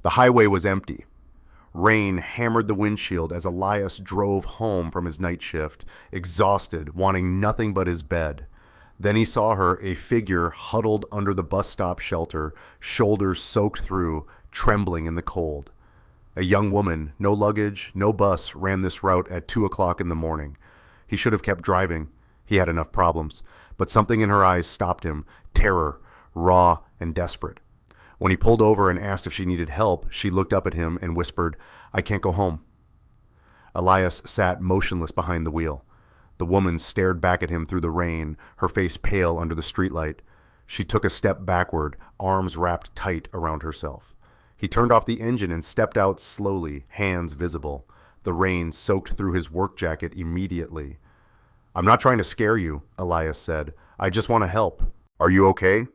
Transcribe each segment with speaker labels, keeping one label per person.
Speaker 1: The highway was empty. Rain hammered the windshield as Elias drove home from his night shift, exhausted, wanting nothing but his bed. Then he saw her, a figure huddled under the bus stop shelter, shoulders soaked through, trembling in the cold. A young woman, no luggage, no bus, ran this route at 2 o'clock in the morning. He should have kept driving. He had enough problems. But something in her eyes stopped him, terror, raw and desperate. When he pulled over and asked if she needed help, she looked up at him and whispered, "I can't go home." Elias sat motionless behind the wheel. The woman stared back at him through the rain, her face pale under the streetlight. She took a step backward, arms wrapped tight around herself. He turned off the engine and stepped out slowly, hands visible. The rain soaked through his work jacket immediately. "I'm not trying to scare you," Elias said. "I just want to help. Are you okay?"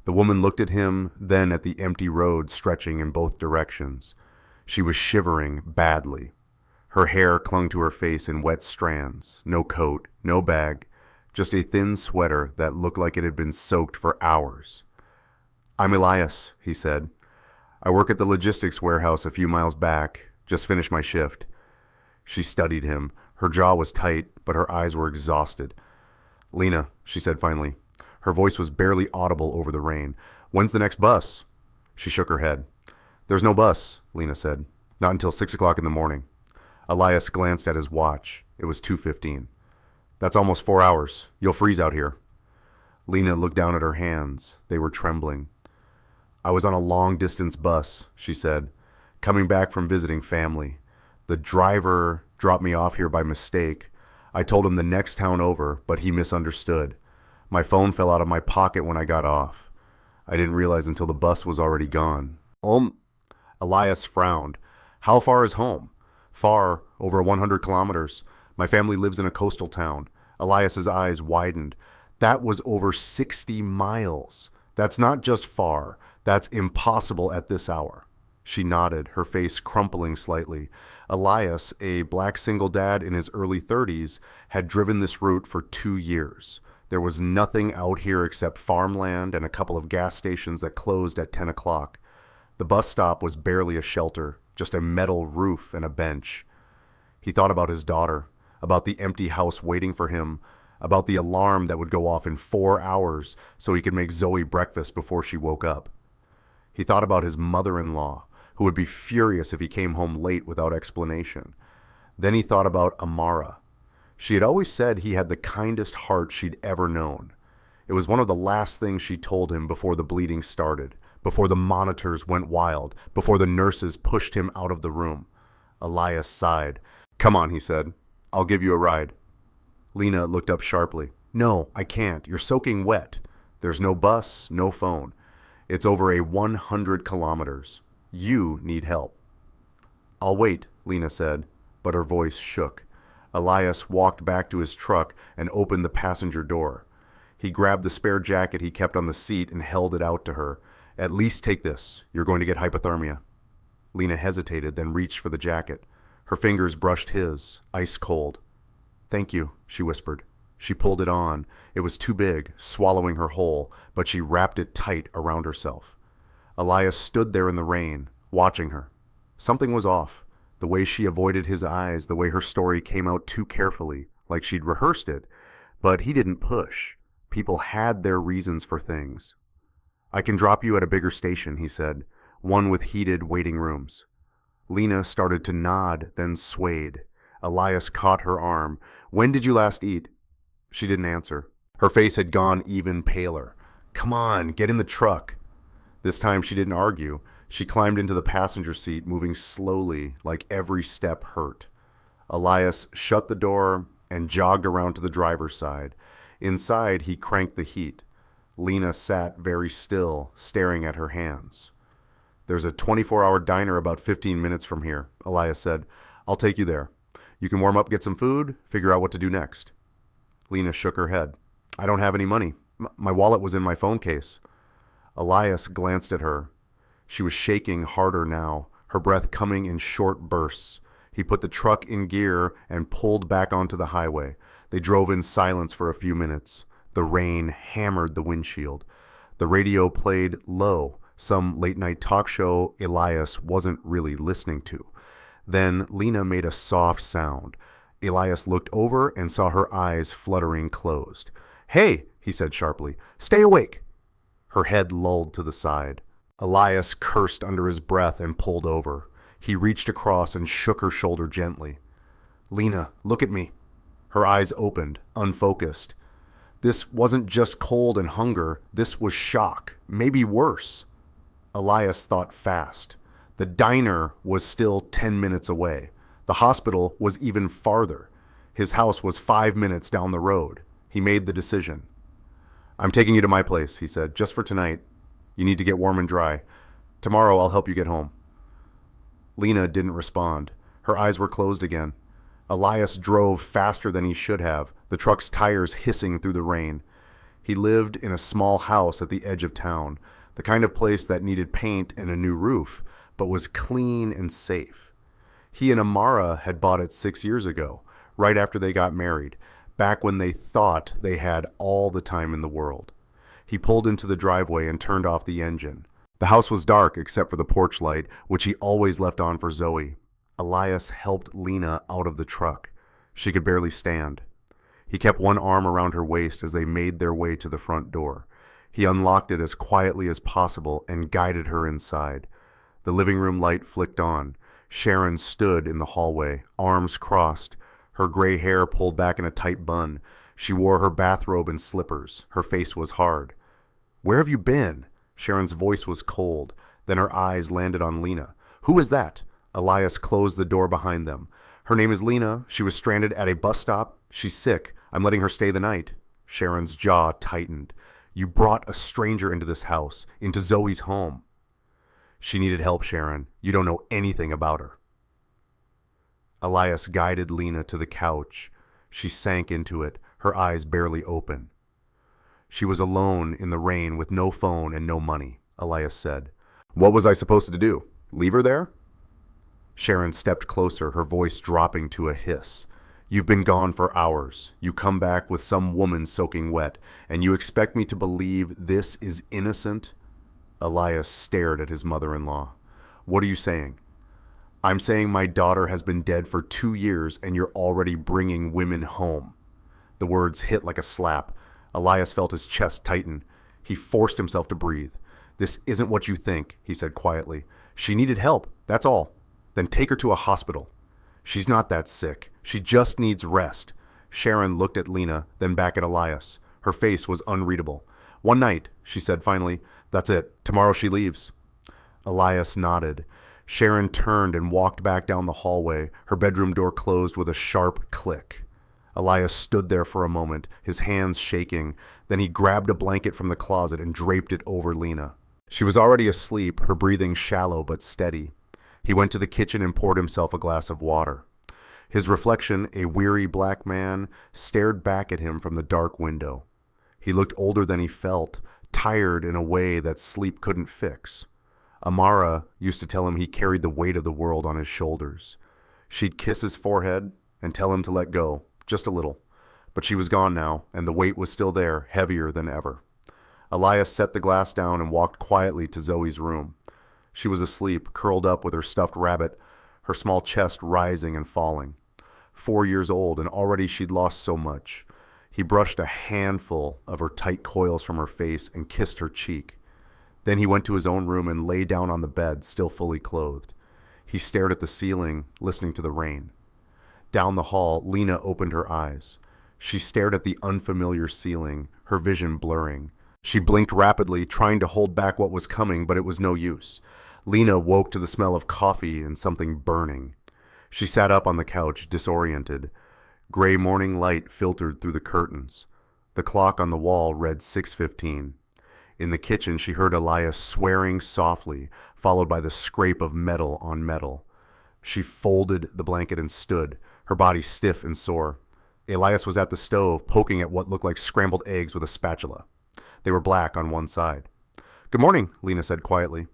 Speaker 1: The woman looked at him, then at the empty road stretching in both directions. She was shivering badly. Her hair clung to her face in wet strands. No coat, no bag, just a thin sweater that looked like it had been soaked for hours. "I'm Elias," he said. "I work at the logistics warehouse a few miles back. Just finished my shift." She studied him. Her jaw was tight, but her eyes were exhausted. "Lena," she said finally. Her voice was barely audible over the rain. "When's the next bus?" She shook her head. "There's no bus," Lena said. "Not until 6 o'clock in the morning." Elias glanced at his watch. It was 2:15. "That's almost 4 hours. You'll freeze out here." Lena looked down at her hands. They were trembling. "I was on a long-distance bus," she said, "coming back from visiting family. The driver dropped me off here by mistake. I told him the next town over, but he misunderstood. My phone fell out of my pocket when I got off. I didn't realize until the bus was already gone." Elias frowned. "How far is home?" "Far, over 100 kilometers. My family lives in a coastal town." Elias's eyes widened. "That was over 60 miles. That's not just far. That's impossible at this hour." She nodded, her face crumpling slightly. Elias, a black single dad in his early 30s, had driven this route for 2 years. There was nothing out here except farmland and a couple of gas stations that closed at 10 o'clock. The bus stop was barely a shelter, just a metal roof and a bench. He thought about his daughter, about the empty house waiting for him, about the alarm that would go off in 4 hours so he could make Zoe breakfast before she woke up. He thought about his mother-in-law, who would be furious if he came home late without explanation. Then he thought about Amara. She had always said he had the kindest heart she'd ever known. It was one of the last things she told him before the bleeding started, before the monitors went wild, before the nurses pushed him out of the room. Elias sighed. "Come on," he said. "I'll give you a ride." Lena looked up sharply. "No, I can't. You're soaking wet. There's no bus, no phone. It's over 100 kilometers. You need help." "I'll wait," Lena said, but her voice shook. Elias walked back to his truck and opened the passenger door. He grabbed the spare jacket he kept on the seat and held it out to her. "At least take this. You're going to get hypothermia." Lena hesitated, then reached for the jacket. Her fingers brushed his, ice cold. "Thank you," she whispered. She pulled it on. It was too big, swallowing her whole, but she wrapped it tight around herself. Elias stood there in the rain, watching her. Something was off. The way she avoided his eyes, the way her story came out too carefully, like she'd rehearsed it. But he didn't push. People had their reasons for things. "I can drop you at a bigger station," he said, one with heated waiting rooms. Lena started to nod, then swayed. Elias caught her arm. "When did you last eat?" She didn't answer. Her face had gone even paler. "Come on, get in the truck." This time she didn't argue. She climbed into the passenger seat, moving slowly, like every step hurt. Elias shut the door and jogged around to the driver's side. Inside, he cranked the heat. Lena sat very still, staring at her hands. "There's a 24-hour diner about 15 minutes from here," Elias said. "I'll take you there. You can warm up, get some food, figure out what to do next." Lena shook her head. "I don't have any money. My wallet was in my phone case." Elias glanced at her. She was shaking harder now, her breath coming in short bursts. He put the truck in gear and pulled back onto the highway. They drove in silence for a few minutes. The rain hammered the windshield. The radio played low, some late-night talk show Elias wasn't really listening to. Then Lena made a soft sound. Elias looked over and saw her eyes fluttering closed. "Hey," he said sharply, "stay awake." Her head lulled to the side. Elias cursed under his breath and pulled over. He reached across and shook her shoulder gently. "Lena, look at me." Her eyes opened, unfocused. This wasn't just cold and hunger. This was shock, maybe worse. Elias thought fast. The diner was still 10 minutes away. The hospital was even farther. His house was 5 minutes down the road. He made the decision. "I'm taking you to my place," he said, "just for tonight. You need to get warm and dry. Tomorrow I'll help you get home." Lena didn't respond. Her eyes were closed again. Elias drove faster than he should have, the truck's tires hissing through the rain. He lived in a small house at the edge of town, the kind of place that needed paint and a new roof, but was clean and safe. He and Amara had bought it 6 years ago, right after they got married, back when they thought they had all the time in the world. He pulled into the driveway and turned off the engine. The house was dark except for the porch light, which he always left on for Zoe. Elias helped Lena out of the truck. She could barely stand. He kept one arm around her waist as they made their way to the front door. He unlocked it as quietly as possible and guided her inside. The living room light flicked on. Sharon stood in the hallway, arms crossed, her gray hair pulled back in a tight bun. She wore her bathrobe and slippers. Her face was hard. "Where have you been?" Sharon's voice was cold. Then her eyes landed on Lena. "Who is that?" Elias closed the door behind them. "Her name is Lena. She was stranded at a bus stop. She's sick. I'm letting her stay the night." Sharon's jaw tightened. "You brought a stranger into this house, into Zoe's home." "She needed help, Sharon. You don't know anything about her." Elias guided Lena to the couch. She sank into it, her eyes barely open. "She was alone in the rain with no phone and no money," Elias said. "What was I supposed to do? Leave her there?" Sharon stepped closer, her voice dropping to a hiss. "You've been gone for hours. You come back with some woman soaking wet, and you expect me to believe this is innocent?" Elias stared at his mother-in-law. "What are you saying?" "I'm saying my daughter has been dead for 2 years, and you're already bringing women home." The words hit like a slap. Elias felt his chest tighten. He forced himself to breathe. "This isn't what you think," he said quietly. "She needed help, that's all. Then take her to a hospital." "She's not that sick. She just needs rest." Sharon looked at Lena, then back at Elias. Her face was unreadable. "One night," she said finally. "That's it. Tomorrow she leaves." Elias nodded. Sharon turned and walked back down the hallway, her bedroom door closed with a sharp click. Elias stood there for a moment, his hands shaking. Then he grabbed a blanket from the closet and draped it over Lena. She was already asleep, her breathing shallow but steady. He went to the kitchen and poured himself a glass of water. His reflection, a weary black man, stared back at him from the dark window. He looked older than he felt, tired in a way that sleep couldn't fix. Amara used to tell him he carried the weight of the world on his shoulders. She'd kiss his forehead and tell him to let go, just a little. But she was gone now, and the weight was still there, heavier than ever. Elias set the glass down and walked quietly to Zoe's room. She was asleep, curled up with her stuffed rabbit, her small chest rising and falling. 4 years old, and already she'd lost so much. He brushed a handful of her tight coils from her face and kissed her cheek. Then he went to his own room and lay down on the bed, still fully clothed. He stared at the ceiling, listening to the rain. Down the hall, Lena opened her eyes. She stared at the unfamiliar ceiling, her vision blurring. She blinked rapidly, trying to hold back what was coming, but it was no use. Lena woke to the smell of coffee and something burning. She sat up on the couch, disoriented. Gray morning light filtered through the curtains. The clock on the wall read 6:15. In the kitchen, she heard Elias swearing softly, followed by the scrape of metal on metal. She folded the blanket and stood, her body stiff and sore. Elias was at the stove, poking at what looked like scrambled eggs with a spatula. They were black on one side. "Good morning," Lena said quietly.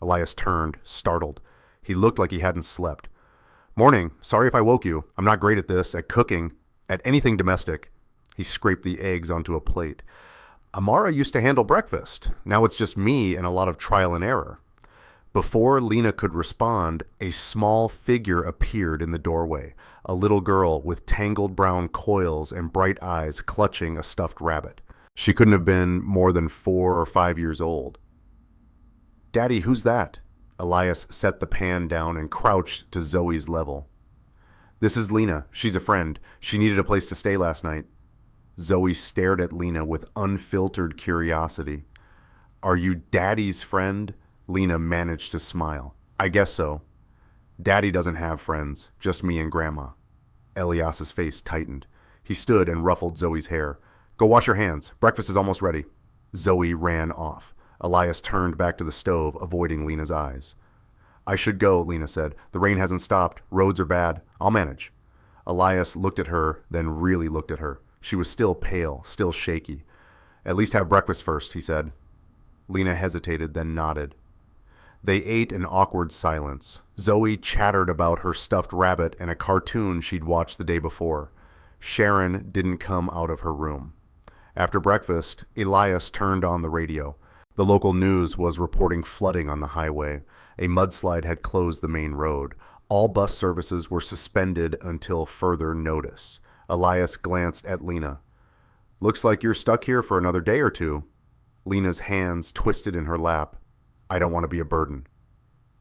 Speaker 1: Elias turned, startled. He looked like he hadn't slept. "Morning. Sorry if I woke you. I'm not great at this, at cooking, at anything domestic." He scraped the eggs onto a plate. Amara used to handle breakfast. Now it's just me and a lot of trial and error. Before Lena could respond, a small figure appeared in the doorway, a little girl with tangled brown coils and bright eyes clutching a stuffed rabbit. She couldn't have been more than 4 or 5 years old. "Daddy, who's that?" Elias set the pan down and crouched to Zoe's level. "This is Lena. She's a friend. She needed a place to stay last night." Zoe stared at Lena with unfiltered curiosity. "Are you Daddy's friend?" Lena managed to smile. "I guess so. Daddy doesn't have friends, just me and Grandma." Elias's face tightened. He stood and ruffled Zoe's hair. "Go wash your hands. Breakfast is almost ready." Zoe ran off. Elias turned back to the stove, avoiding Lena's eyes. "I should go," Lena said. "The rain hasn't stopped. Roads are bad. I'll manage." Elias looked at her, then really looked at her. She was still pale, still shaky. "At least have breakfast first," he said. Lena hesitated, then nodded. They ate in awkward silence. Zoe chattered about her stuffed rabbit and a cartoon she'd watched the day before. Sharon didn't come out of her room. After breakfast, Elias turned on the radio. The local news was reporting flooding on the highway. A mudslide had closed the main road. All bus services were suspended until further notice. Elias glanced at Lena. "Looks like you're stuck here for another day or two." Lena's hands twisted in her lap. "I don't want to be a burden."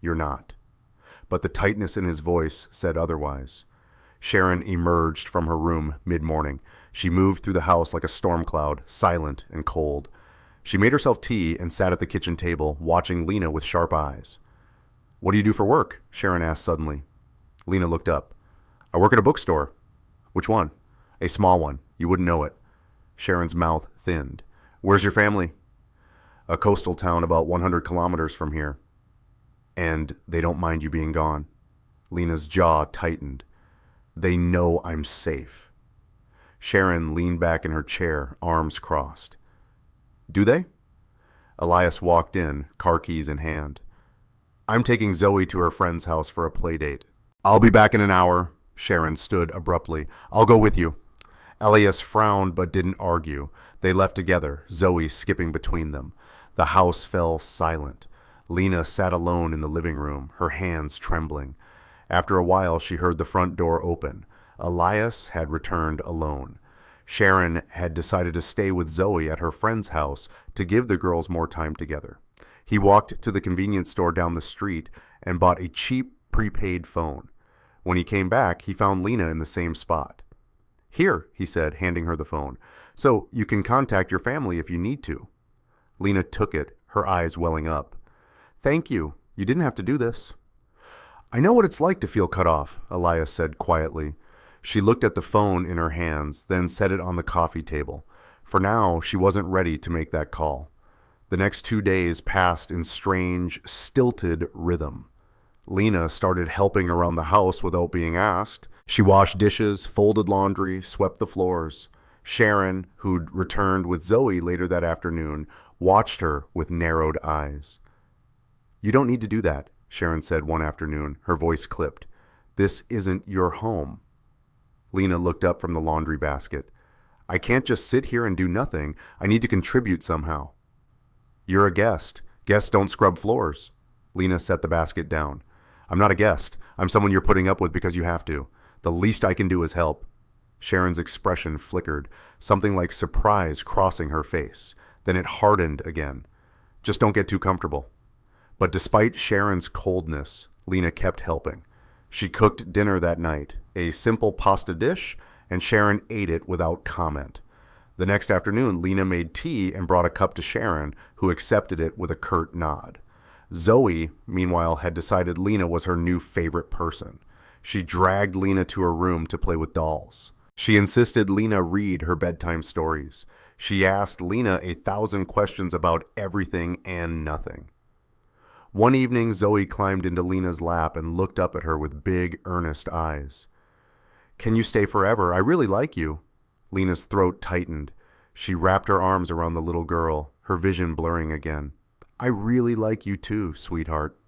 Speaker 1: "You're not." But the tightness in his voice said otherwise. Sharon emerged from her room mid-morning. She moved through the house like a storm cloud, silent and cold. She made herself tea and sat at the kitchen table, watching Lena with sharp eyes. "What do you do for work?" Sharon asked suddenly. Lena looked up. "I work at a bookstore." "Which one?" "A small one. You wouldn't know it." Sharon's mouth thinned. "Where's your family?" "A coastal town about 100 kilometers from here." "And they don't mind you being gone?" Lena's jaw tightened. "They know I'm safe." Sharon leaned back in her chair, arms crossed. "Do they?" Elias walked in, car keys in hand. "I'm taking Zoe to her friend's house for a play date." "I'll be back in an hour." Sharon stood abruptly. "I'll go with you." Elias frowned but didn't argue. They left together, Zoe skipping between them. The house fell silent. Lena sat alone in the living room, her hands trembling. After a while, she heard the front door open. Elias had returned alone. Sharon had decided to stay with Zoe at her friend's house to give the girls more time together. He walked to the convenience store down the street and bought a cheap prepaid phone. When he came back, he found Lena in the same spot. "Here," he said, handing her the phone, "so you can contact your family if you need to." Lena took it, her eyes welling up. "Thank you. You didn't have to do this." "I know what it's like to feel cut off," Elias said quietly. She looked at the phone in her hands, then set it on the coffee table. For now, she wasn't ready to make that call. The next 2 days passed in strange, stilted rhythm. Lena started helping around the house without being asked. She washed dishes, folded laundry, swept the floors. Sharon, who'd returned with Zoe later that afternoon, watched her with narrowed eyes. "You don't need to do that," Sharon said one afternoon, her voice clipped. "This isn't your home." Lena looked up from the laundry basket. "I can't just sit here and do nothing. I need to contribute somehow." "You're a guest. Guests don't scrub floors." Lena set the basket down. "I'm not a guest. I'm someone you're putting up with because you have to. The least I can do is help." Sharon's expression flickered, something like surprise crossing her face. Then it hardened again. "Just don't get too comfortable." But despite Sharon's coldness, Lena kept helping. She cooked dinner that night, a simple pasta dish, and Sharon ate it without comment. The next afternoon, Lena made tea and brought a cup to Sharon, who accepted it with a curt nod. Zoe, meanwhile, had decided Lena was her new favorite person. She dragged Lena to her room to play with dolls. She insisted Lena read her bedtime stories. She asked Lena 1,000 questions about everything and nothing. One evening, Zoe climbed into Lena's lap and looked up at her with big, earnest eyes. "Can you stay forever? I really like you." Lena's throat tightened. She wrapped her arms around the little girl, her vision blurring again. "I really like you too, sweetheart."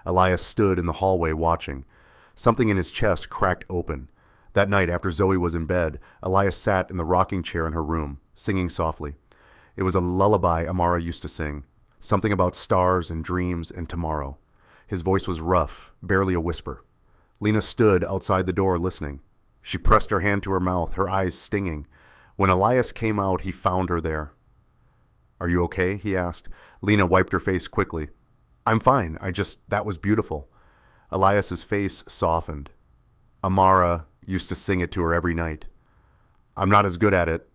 Speaker 1: Elias stood in the hallway watching. Something in his chest cracked open. That night, after Zoe was in bed, Elias sat in the rocking chair in her room, singing softly. It was a lullaby Amara used to sing, something about stars and dreams and tomorrow. His voice was rough, barely a whisper. Lena stood outside the door listening. She pressed her hand to her mouth, her eyes stinging. When Elias came out, he found her there. "Are you okay?" he asked. Lena wiped her face quickly. "I'm fine. That was beautiful." Elias's face softened. Amara used to sing it to her every night. "I'm not as good at it."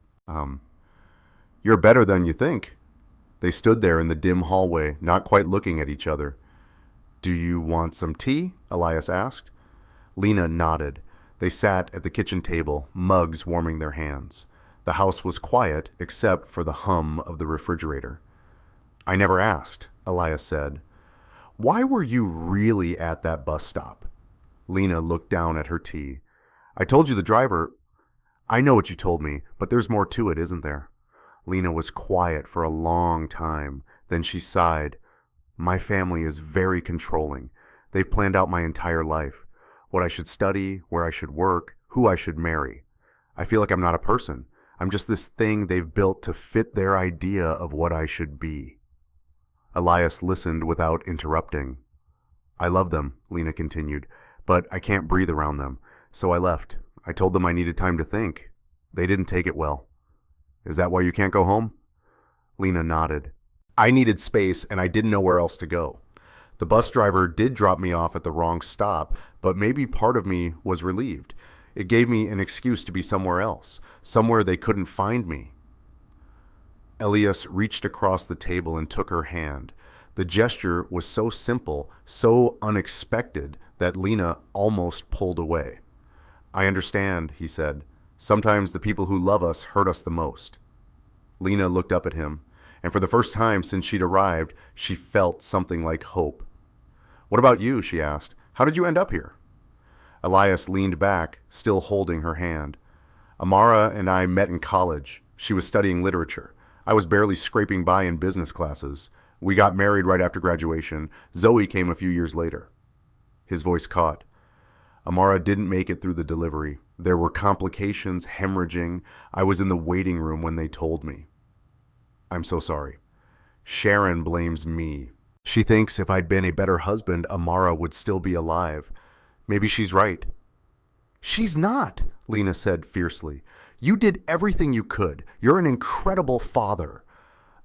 Speaker 1: You're better than you think." They stood there in the dim hallway, not quite looking at each other. "Do you want some tea?" Elias asked. Lena nodded. They sat at the kitchen table, mugs warming their hands. The house was quiet, except for the hum of the refrigerator. "I never asked," Elias said. "Why were you really at that bus stop?" Lena looked down at her tea. "I told you the driver—" "I know what you told me, but there's more to it, isn't there?" Lena was quiet for a long time. Then she sighed. "My family is very controlling. They've planned out my entire life. What I should study, where I should work, who I should marry. I feel like I'm not a person. I'm just this thing they've built to fit their idea of what I should be." Elias listened without interrupting. "I love them," Lena continued, "but I can't breathe around them. So I left. I told them I needed time to think. They didn't take it well." "Is that why you can't go home?" Lena nodded. "I needed space and I didn't know where else to go. The bus driver did drop me off at the wrong stop, but maybe part of me was relieved. It gave me an excuse to be somewhere else, somewhere they couldn't find me." Elias reached across the table and took her hand. The gesture was so simple, so unexpected, that Lena almost pulled away. "I understand," he said. "Sometimes the people who love us hurt us the most." Lena looked up at him, and for the first time since she'd arrived, she felt something like hope. "What about you?" she asked. "How did you end up here?" Elias leaned back, still holding her hand. "Amara and I met in college. She was studying literature. I was barely scraping by in business classes. We got married right after graduation. Zoe came a few years later." His voice caught. "Amara didn't make it through the delivery. There were complications, hemorrhaging. I was in the waiting room when they told me." "I'm so sorry." "Sharon blames me. She thinks if I'd been a better husband, Amara would still be alive. Maybe she's right." "She's not," Lena said fiercely. "You did everything you could. You're an incredible father."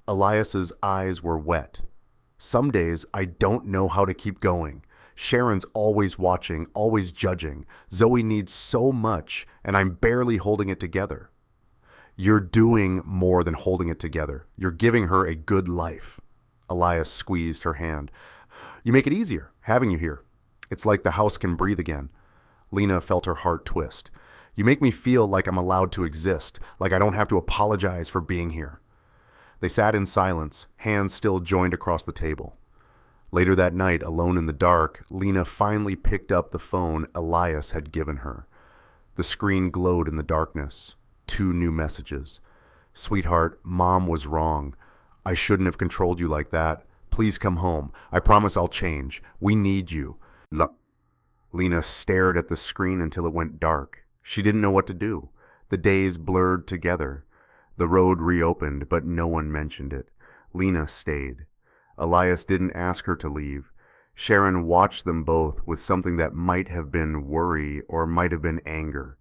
Speaker 1: Elias's eyes were wet. "Some days I don't know how to keep going. Sharon's always watching, always judging. Zoe needs so much, and I'm barely holding it together." "You're doing more than holding it together. You're giving her a good life." Elias squeezed her hand. "You make it easier, having you here. It's like the house can breathe again." Lena felt her heart twist. "You make me feel like I'm allowed to exist, like I don't have to apologize for being here." They sat in silence, hands still joined across the table. Later that night, alone in the dark, Lena finally picked up the phone Elias had given her. The screen glowed in the darkness. 2 new messages. "Sweetheart, Mom was wrong. I shouldn't have controlled you like that. Please come home. I promise I'll change. We need you." Lena stared at the screen until it went dark. She didn't know what to do. The days blurred together. The road reopened, but no one mentioned it. Lena stayed. Elias didn't ask her to leave. Sharon watched them both with something that might have been worry or might have been anger.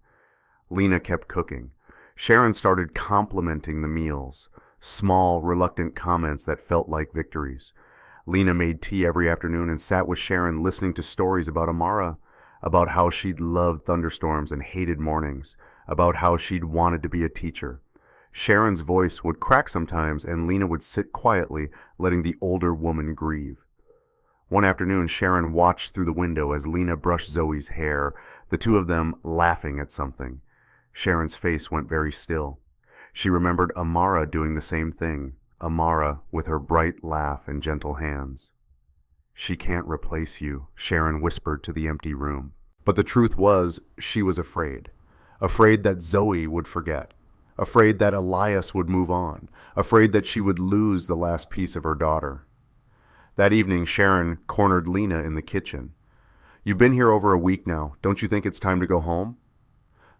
Speaker 1: Lena kept cooking. Sharon started complimenting the meals, small, reluctant comments that felt like victories. Lena made tea every afternoon and sat with Sharon listening to stories about Amara, about how she'd loved thunderstorms and hated mornings, about how she'd wanted to be a teacher. Sharon's voice would crack sometimes, and Lena would sit quietly, letting the older woman grieve. One afternoon, Sharon watched through the window as Lena brushed Zoe's hair, the two of them laughing at something. Sharon's face went very still. She remembered Amara doing the same thing, Amara with her bright laugh and gentle hands. "She can't replace you," Sharon whispered to the empty room. But the truth was, she was afraid. Afraid that Zoe would forget. Afraid that Elias would move on. Afraid that she would lose the last piece of her daughter. That evening, Sharon cornered Lena in the kitchen. "You've been here over a week now. Don't you think it's time to go home?"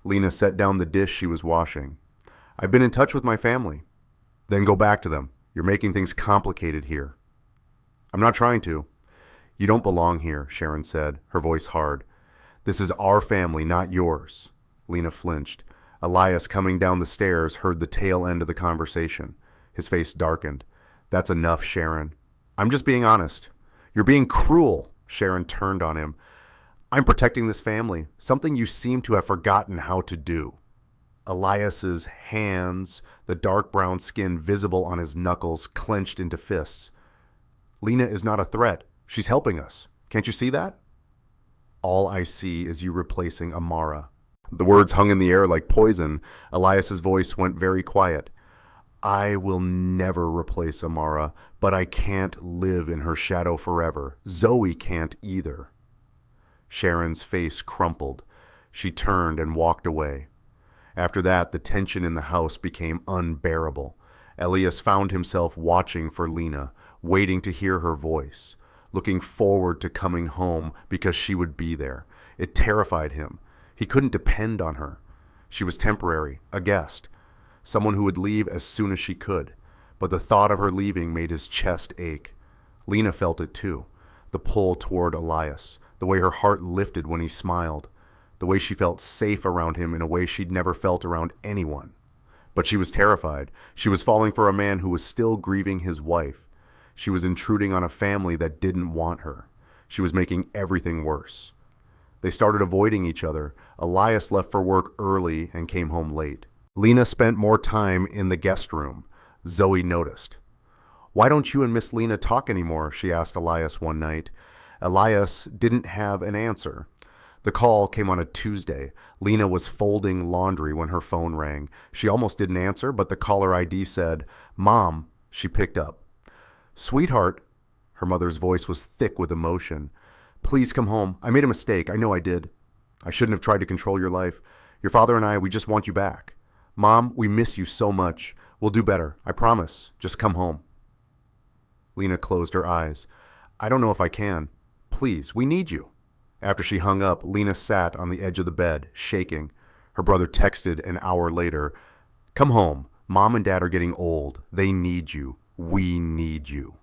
Speaker 1: Lena set down the dish she was washing. "I've been in touch with my family." Then go back to them. You're making things complicated here. I'm not trying to. You don't belong here, Sharon said, her voice hard. This is our family, not yours. Lena flinched. Elias, coming down the stairs, heard the tail end of the conversation. His face darkened. That's enough, Sharon. I'm just being honest. You're being cruel, Sharon turned on him. I'm protecting this family, something you seem to have forgotten how to do. Elias's hands, the dark brown skin visible on his knuckles, clenched into fists. Lena is not a threat. She's helping us. Can't you see that? All I see is you replacing Amara. The words hung in the air like poison. Elias's voice went very quiet. I will never replace Amara, but I can't live in her shadow forever. Zoe can't either. Sharon's face crumpled. She turned and walked away. After that, the tension in the house became unbearable. Elias found himself watching for Lena, waiting to hear her voice, looking forward to coming home because she would be there. It terrified him. He couldn't depend on her. She was temporary, a guest, someone who would leave as soon as she could. But the thought of her leaving made his chest ache. Lena felt it too, the pull toward Elias, the way her heart lifted when he smiled, the way she felt safe around him in a way she'd never felt around anyone. But she was terrified. She was falling for a man who was still grieving his wife. She was intruding on a family that didn't want her. She was making everything worse. They started avoiding each other. Elias left for work early and came home late. Lena spent more time in the guest room. Zoe noticed. Why don't you and Miss Lena talk anymore? She asked Elias one night. Elias didn't have an answer. The call came on a Tuesday. Lena was folding laundry when her phone rang. She almost didn't answer, but the caller ID said, Mom. She picked up. Sweetheart. Her mother's voice was thick with emotion. Please come home. I made a mistake. I know I did. I shouldn't have tried to control your life. Your father and I, we just want you back. Mom, we miss you so much. We'll do better. I promise. Just come home. Lena closed her eyes. I don't know if I can. Please, we need you. After she hung up, Lena sat on the edge of the bed, shaking. Her brother texted an hour later, Come home. Mom and Dad are getting old. They need you. We need you.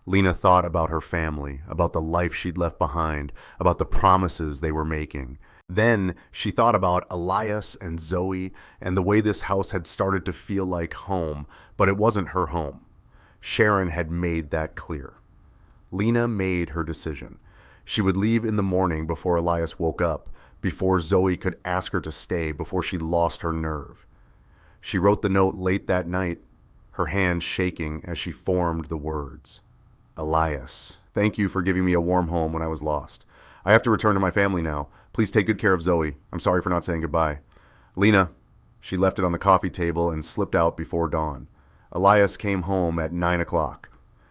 Speaker 1: Lena thought about her family, about the life she'd left behind, about the promises they were making. Then she thought about Elias and Zoe and the way this house had started to feel like home, but it wasn't her home. Sharon had made that clear. Lena made her decision. She would leave in the morning before Elias woke up, before Zoe could ask her to stay, before she lost her nerve. She wrote the note late that night, her hand shaking as she formed the words. Elias, thank you for giving me a warm home when I was lost. I have to return to my family now. Please take good care of Zoe. I'm sorry for not saying goodbye. Lena. She left it on the coffee table and slipped out before dawn. Elias came home at 9 o'clock.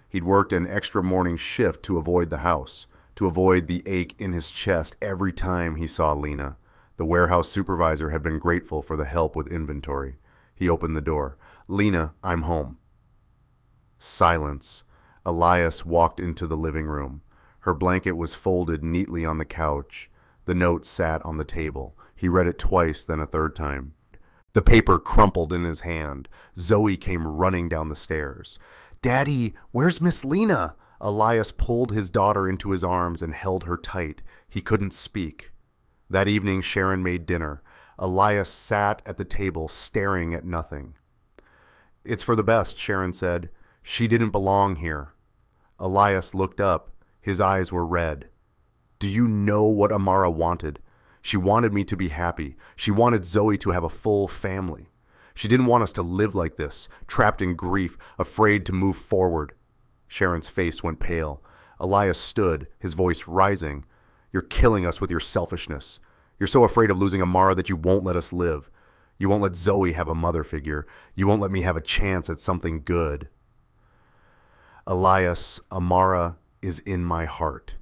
Speaker 1: He'd worked an extra morning shift to avoid the house, to avoid the ache in his chest every time he saw Lena. The warehouse supervisor had been grateful for the help with inventory. He opened the door. Lena, I'm home. Silence. Elias walked into the living room. Her blanket was folded neatly on the couch. The note sat on the table. He read it twice, then a third time. The paper crumpled in his hand. Zoe came running down the stairs. Daddy, where's Miss Lena? Elias pulled his daughter into his arms and held her tight. He couldn't speak. That evening, Sharon made dinner. Elias sat at the table, staring at nothing. It's for the best, Sharon said. She didn't belong here. Elias looked up. His eyes were red. Do you know what Amara wanted? She wanted me to be happy. She wanted Zoe to have a full family. She didn't want us to live like this, trapped in grief, afraid to move forward. Sharon's face went pale. Elias stood, his voice rising. You're killing us with your selfishness. You're so afraid of losing Amara that you won't let us live. You won't let Zoe have a mother figure. You won't let me have a chance at something good. Elias, Amara is in my heart.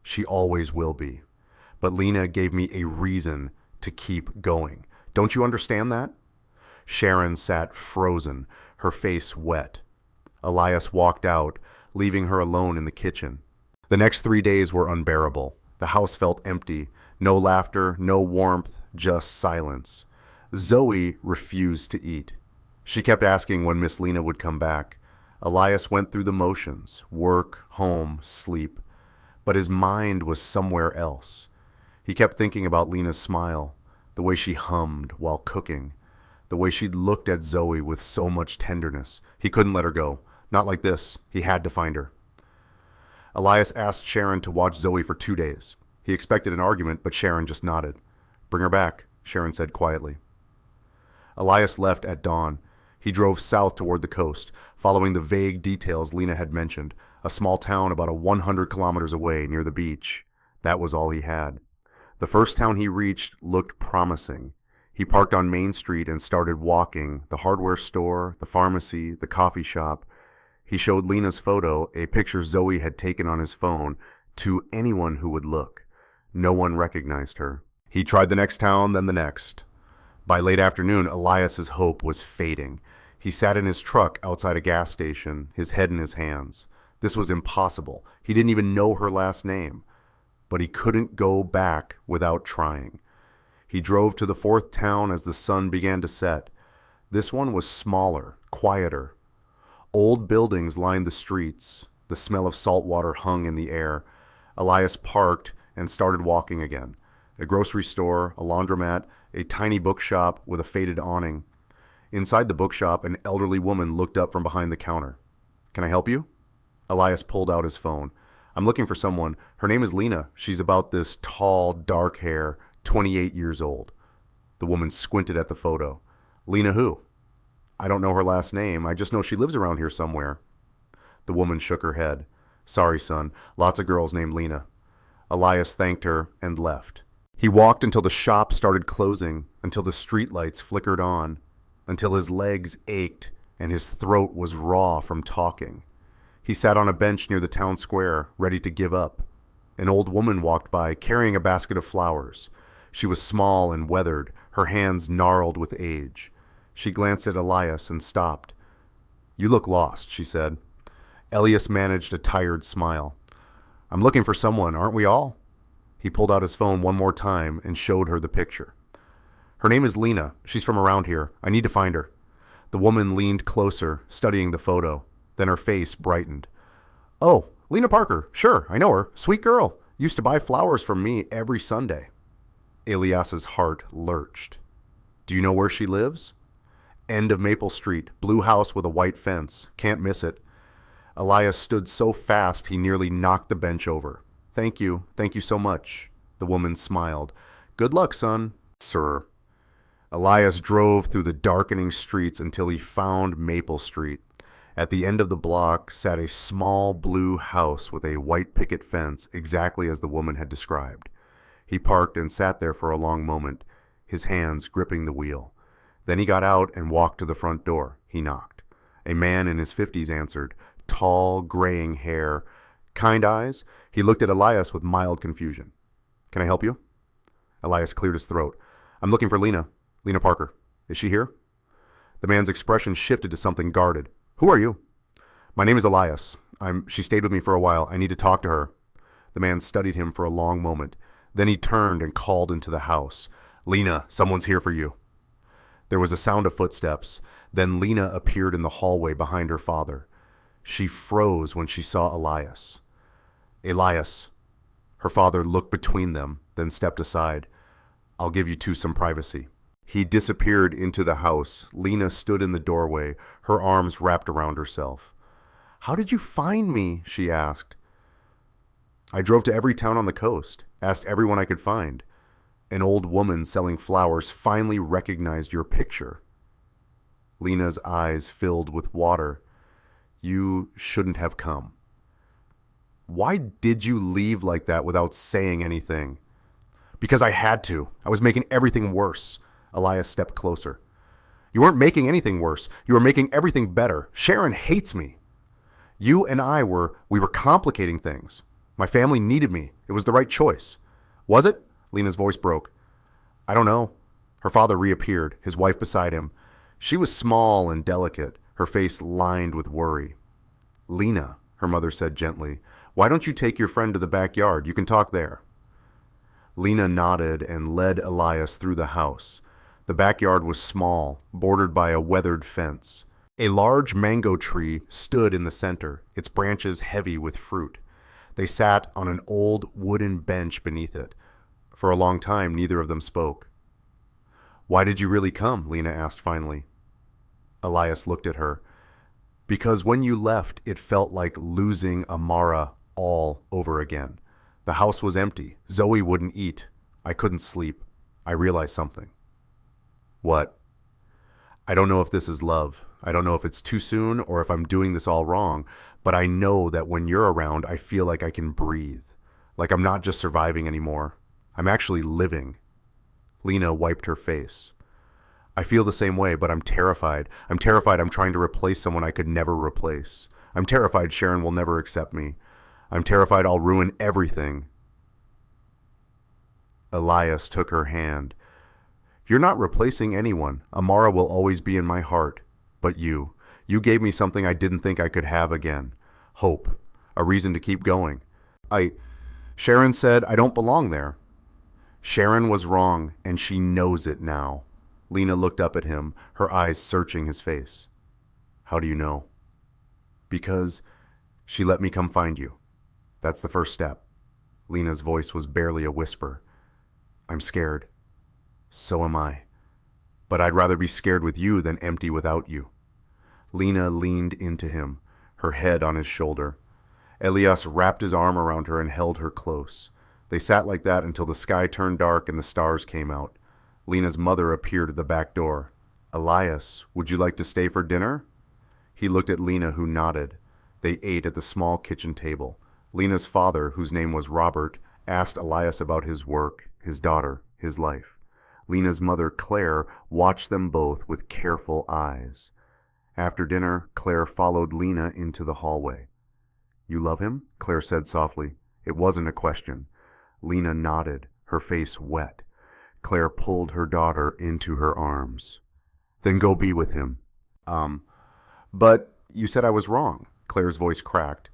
Speaker 1: She always will be. But Lena gave me a reason to keep going. Don't you understand that? Sharon sat frozen, her face wet. Elias walked out, leaving her alone in the kitchen. The next 3 days were unbearable. The house felt empty. No laughter, no warmth, just silence. Zoe refused to eat. She kept asking when Miss Lena would come back. Elias went through the motions, work, home, sleep, but his mind was somewhere else. He kept thinking about Lena's smile, the way she hummed while cooking, the way she'd looked at Zoe with so much tenderness. He couldn't let her go. Not like this. He had to find her. Elias asked Sharon to watch Zoe for 2 days. He expected an argument, but Sharon just nodded. "Bring her back," Sharon said quietly. Elias left at dawn. He drove south toward the coast, following the vague details Lena had mentioned, a small town about 100 kilometers away near the beach. That was all he had. The first town he reached looked promising. He parked on Main Street and started walking, the hardware store, the pharmacy, the coffee shop. He showed Lena's photo, a picture Zoe had taken on his phone, to anyone who would look. No one recognized her. He tried the next town, then the next. By late afternoon, Elias's hope was fading. He sat in his truck outside a gas station, his head in his hands. This was impossible. He didn't even know her last name. But he couldn't go back without trying. He drove to the fourth town as the sun began to set. This one was smaller, quieter. Old buildings lined the streets. The smell of salt water hung in the air. Elias parked and started walking again. A grocery store, a laundromat, a tiny bookshop with a faded awning. Inside the bookshop, an elderly woman looked up from behind the counter. "Can I help you?" Elias pulled out his phone. "I'm looking for someone. Her name is Lena. She's about this tall, dark hair, 28 years old." The woman squinted at the photo. "Lena who?" "I don't know her last name. I just know she lives around here somewhere." The woman shook her head. "Sorry, son. Lots of girls named Lena." Elias thanked her and left. He walked until the shop started closing, until the streetlights flickered on, until his legs ached and his throat was raw from talking. He sat on a bench near the town square, ready to give up. An old woman walked by, carrying a basket of flowers. She was small and weathered, her hands gnarled with age. She glanced at Elias and stopped. "You look lost," she said. Elias managed a tired smile. "I'm looking for someone, aren't we all?" He pulled out his phone one more time and showed her the picture. "Her name is Lena. She's from around here. I need to find her." The woman leaned closer, studying the photo. Then her face brightened. "Oh, Lena Parker. Sure, I know her. Sweet girl. Used to buy flowers from me every Sunday." Elias's heart lurched. "Do you know where she lives?" "End of Maple Street. Blue house with a white fence. Can't miss it." Elias stood so fast he nearly knocked the bench over. Thank you so much." The woman smiled. "Good luck, son." "Sir." Elias drove through the darkening streets until he found Maple Street. At the end of the block sat a small blue house with a white picket fence, exactly as the woman had described. He parked and sat there for a long moment, his hands gripping the wheel. Then he got out and walked to the front door. He knocked. A man in his 50s answered, tall, graying hair, kind eyes. He looked at Elias with mild confusion. "Can I help you?" Elias cleared his throat. "I'm looking for Lena Parker. Is she here?" The man's expression shifted to something guarded. "Who are you?" "My name is Elias. She stayed with me for a while. I need to talk to her." The man studied him for a long moment. Then he turned and called into the house. "Lena, someone's here for you." There was a sound of footsteps. Then Lena appeared in the hallway behind her father. She froze when she saw Elias. "Elias." Her father looked between them, then stepped aside. "I'll give you two some privacy." He disappeared into the house. Lena stood in the doorway, her arms wrapped around herself. "How did you find me?" she asked. "I drove to every town on the coast, asked everyone I could find. An old woman selling flowers finally recognized your picture." Lena's eyes filled with water. "You shouldn't have come." "Why did you leave like that without saying anything?" "Because I had to. I was making everything worse." Elias stepped closer. "You weren't making anything worse. You were making everything better. Sharon hates me." "You and we were complicating things. My family needed me. It was the right choice." "Was it?" Lena's voice broke. "I don't know." Her father reappeared, his wife beside him. She was small and delicate, her face lined with worry. "Lena," her mother said gently, "why don't you take your friend to the backyard? You can talk there." Lena nodded and led Elias through the house. The backyard was small, bordered by a weathered fence. A large mango tree stood in the center, its branches heavy with fruit. They sat on an old wooden bench beneath it. For a long time, neither of them spoke. "Why did you really come?" Lena asked finally. Elias looked at her. "Because when you left, it felt like losing Amara all over again. The house was empty. Zoe wouldn't eat. I couldn't sleep. I realized something." "What?" "I don't know if this is love. I don't know if it's too soon or if I'm doing this all wrong, but I know that when you're around, I feel like I can breathe. Like I'm not just surviving anymore. I'm actually living." Lena wiped her face. "I feel the same way, but I'm terrified. I'm terrified I'm trying to replace someone I could never replace. I'm terrified Sharon will never accept me. I'm terrified I'll ruin everything." Elias took her hand. "You're not replacing anyone. Amara will always be in my heart. But you gave me something I didn't think I could have again. Hope. A reason to keep going. Sharon said I don't belong there." "Sharon was wrong, and she knows it now." Lena looked up at him, her eyes searching his face. "How do you know?" "Because she let me come find you. That's the first step." Lena's voice was barely a whisper. "I'm scared." "So am I. But I'd rather be scared with you than empty without you." Lena leaned into him, her head on his shoulder. Elias wrapped his arm around her and held her close. They sat like that until the sky turned dark and the stars came out. Lena's mother appeared at the back door. "Elias, would you like to stay for dinner?" He looked at Lena, who nodded. They ate at the small kitchen table. Lena's father, whose name was Robert, asked Elias about his work, his daughter, his life. Lena's mother, Claire, watched them both with careful eyes. After dinner, Claire followed Lena into the hallway. "You love him?" Claire said softly. It wasn't a question. Lena nodded, her face wet. Claire pulled her daughter into her arms. "Then go be with him." But you said I was wrong." Claire's voice cracked.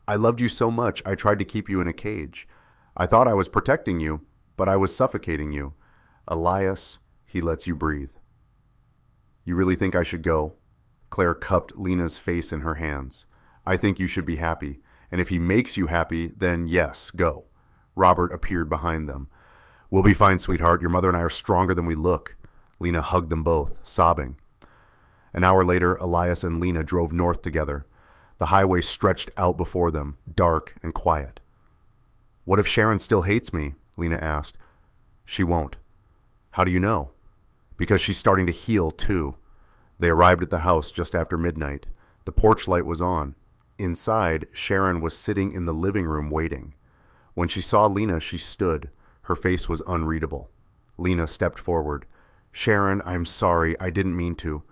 Speaker 1: "I loved you so much I tried to keep you in a cage. I thought I was protecting you, but I was suffocating you. Elias, he lets you breathe." "You really think I should go?" Claire cupped Lena's face in her hands. "I think you should be happy, and if he makes you happy, then yes, go." Robert appeared behind them. "We'll be fine, sweetheart. Your mother and I are stronger than we look." Lena hugged them both, sobbing. An hour later, Elias and Lena drove north together. The highway stretched out before them, dark and quiet. "What if Sharon still hates me?" Lena asked. "She won't." "How do you know?" "Because she's starting to heal, too." They arrived at the house just after midnight. The porch light was on. Inside, Sharon was sitting in the living room waiting. When she saw Lena, she stood. Her face was unreadable. Lena stepped forward. "Sharon, I'm sorry. I didn't mean to."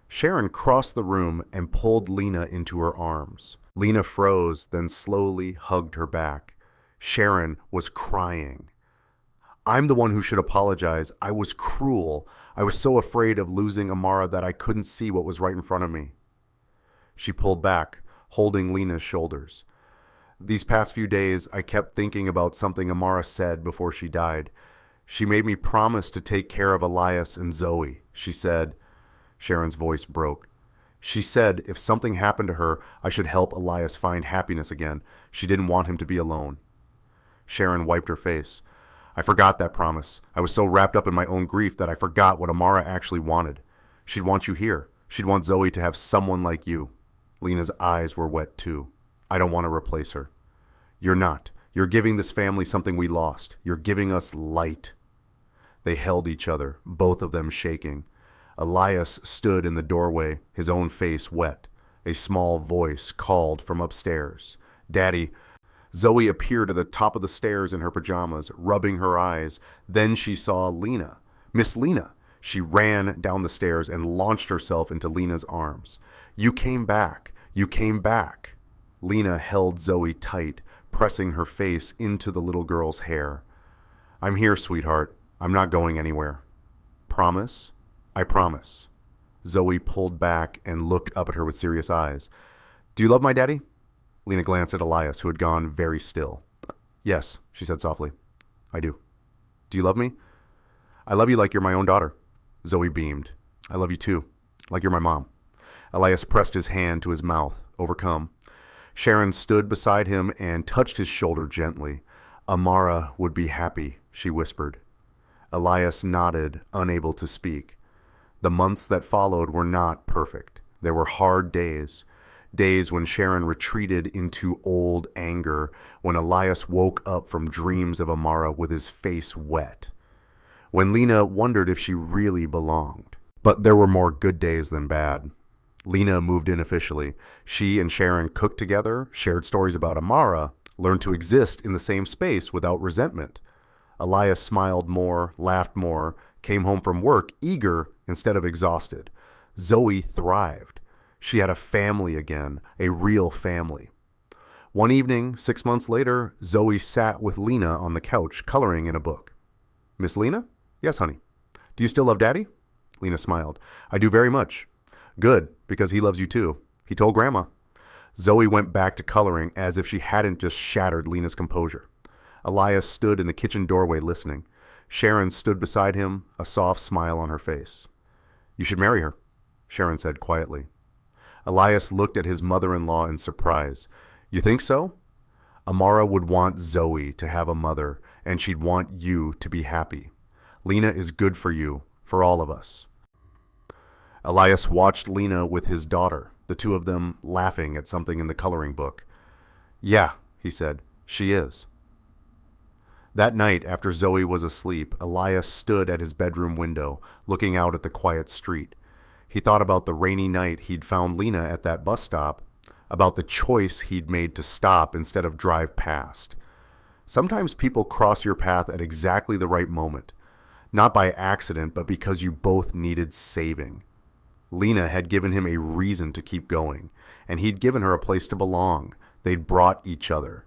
Speaker 1: Sharon crossed the room and pulled Lena into her arms. Lena froze, then slowly hugged her back. Sharon was crying. "I'm the one who should apologize. I was cruel. I was so afraid of losing Amara that I couldn't see what was right in front of me." She pulled back, holding Lena's shoulders. "These past few days, I kept thinking about something Amara said before she died. She made me promise to take care of Elias and Zoe. She said..." Sharon's voice broke. "She said if something happened to her, I should help Elias find happiness again. She didn't want him to be alone." Sharon wiped her face. "I forgot that promise. I was so wrapped up in my own grief that I forgot what Amara actually wanted. She'd want you here. She'd want Zoe to have someone like you." Lena's eyes were wet too. "I don't want to replace her." "You're not. You're giving this family something we lost. You're giving us light." They held each other, both of them shaking. Elias stood in the doorway, his own face wet. A small voice called from upstairs. "Daddy." Zoe appeared at the top of the stairs in her pajamas, rubbing her eyes. Then she saw Lena. "Miss Lena." She ran down the stairs and launched herself into Lena's arms. "You came back. You came back." Lena held Zoe tight, pressing her face into the little girl's hair. "I'm here, sweetheart. I'm not going anywhere." "Promise?" "I promise." Zoe pulled back and looked up at her with serious eyes. "Do you love my daddy?" Lena glanced at Elias, who had gone very still. "Yes," she said softly. "I do." "Do you love me?" "I love you like you're my own daughter." Zoe beamed. I love you too. Like you're my mom. Elias pressed his hand to his mouth, overcome. Sharon stood beside him and touched his shoulder gently. Amara would be happy, she whispered. Elias nodded, unable to speak. The months that followed were not perfect. There were hard days. Days when Sharon retreated into old anger, when Elias woke up from dreams of Amara with his face wet. When Lena wondered if she really belonged. But there were more good days than bad. Lena moved in officially. She and Sharon cooked together, shared stories about Amara, learned to exist in the same space without resentment. Elias smiled more, laughed more, came home from work eager instead of exhausted. Zoe thrived. She had a family again, a real family. One evening, 6 months later, Zoe sat with Lena on the couch, coloring in a book. Miss Lena? Yes, honey. Do you still love Daddy? Lena smiled. I do very much. Good, because he loves you too. He told Grandma. Zoe went back to coloring as if she hadn't just shattered Lena's composure. Elias stood in the kitchen doorway listening. Sharon stood beside him, a soft smile on her face. You should marry her, Sharon said quietly. Elias looked at his mother-in-law in surprise. You think so? Amara would want Zoe to have a mother, and she'd want you to be happy. Lena is good for you, for all of us. Elias watched Lena with his daughter, the two of them laughing at something in the coloring book. Yeah, he said, she is. That night, after Zoe was asleep, Elias stood at his bedroom window, looking out at the quiet street. He thought about the rainy night he'd found Lena at that bus stop, about the choice he'd made to stop instead of drive past. Sometimes people cross your path at exactly the right moment, not by accident, but because you both needed saving. Lena had given him a reason to keep going, and he'd given her a place to belong. They'd brought each other.